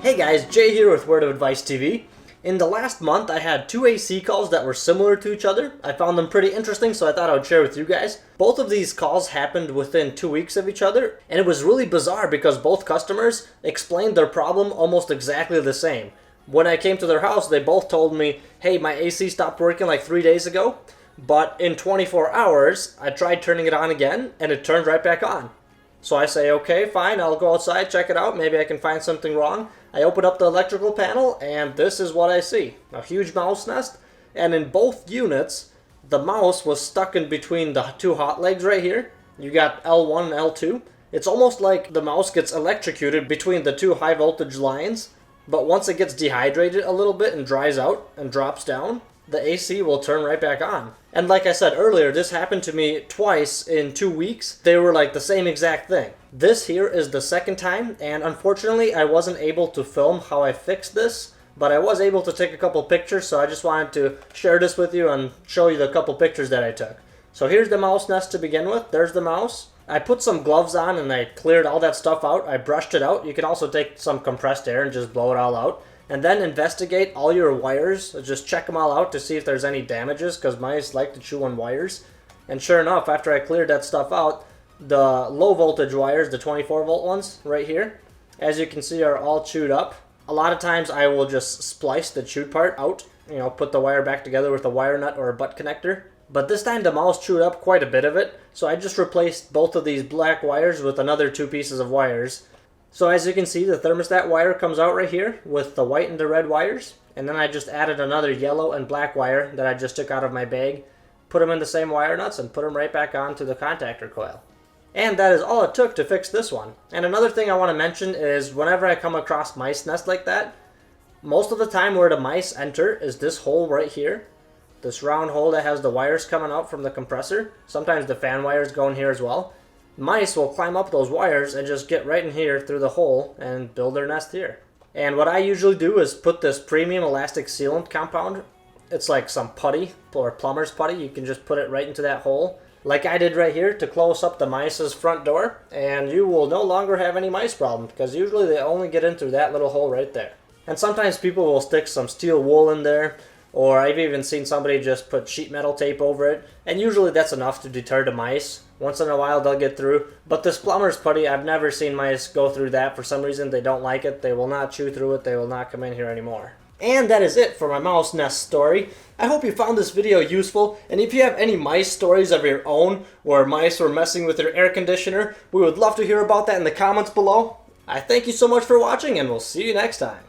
Hey guys, Jay here with Word of Advice TV. In the last month, I had two AC calls that were similar to each other. I found them pretty interesting, so I thought I would share with you guys. Both of these calls happened within 2 weeks of each other, and it was really bizarre because both customers explained their problem almost exactly the same. When I came to their house, they both told me, hey, my AC stopped working like 3 days ago, but in 24 hours, I tried turning it on again, and it turned right back on. So I say, okay, fine, I'll go outside, check it out, maybe I can find something wrong. I open up the electrical panel, and this is what I see. A huge mouse nest, and in both units, the mouse was stuck in between the two hot legs right here. You got L1 and L2. It's almost like the mouse gets electrocuted between the two high voltage lines, but once it gets dehydrated a little bit and dries out and drops down, the AC will turn right back on. And like I said earlier, this happened to me twice in 2 weeks. They were like the same exact thing. This here is the second time, and unfortunately I wasn't able to film how I fixed this, but I was able to take a couple pictures, so I just wanted to share this with you and show you the couple pictures that I took. So here's the mouse nest to begin with. There's the mouse. I put some gloves on and I cleared all that stuff out. I brushed it out. You can also take some compressed air and just blow it all out. And then investigate all your wires. Just check them all out to see if there's any damages, because mice like to chew on wires. And sure enough, after I cleared that stuff out, the low voltage wires, the 24 volt ones right here, as you can see, are all chewed up. A lot of times I will just splice the chewed part out, put the wire back together with a wire nut or a butt connector. But this time the mouse chewed up quite a bit of it, so I just replaced both of these black wires with another two pieces of wires. So as you can see, the thermostat wire comes out right here with the white and the red wires. And then I just added another yellow and black wire that I just took out of my bag, put them in the same wire nuts, and put them right back onto the contactor coil. And that is all it took to fix this one. And another thing I want to mention is whenever I come across mice nests like that, most of the time where the mice enter is this hole right here. This round hole that has the wires coming out from the compressor. Sometimes the fan wires go in here as well. Mice will climb up those wires and just get right in here through the hole and build their nest here. And what I usually do is put this premium elastic sealant compound. It's like some putty or plumber's putty. You can just put it right into that hole, like I did right here, to close up the mice's front door, and you will no longer have any mice problem, because usually they only get in through that little hole right there. And sometimes people will stick some steel wool in there, or I've even seen somebody just put sheet metal tape over it, and usually that's enough to deter the mice. Once in a while they'll get through, but this plumber's putty, I've never seen mice go through that. For some reason they don't like it. They will not chew through it. They will not come in here anymore. And that is it for my mouse nest story. I hope you found this video useful, and if you have any mice stories of your own where mice were messing with your air conditioner, we would love to hear about that in the comments below. I thank you so much for watching, and we'll see you next time.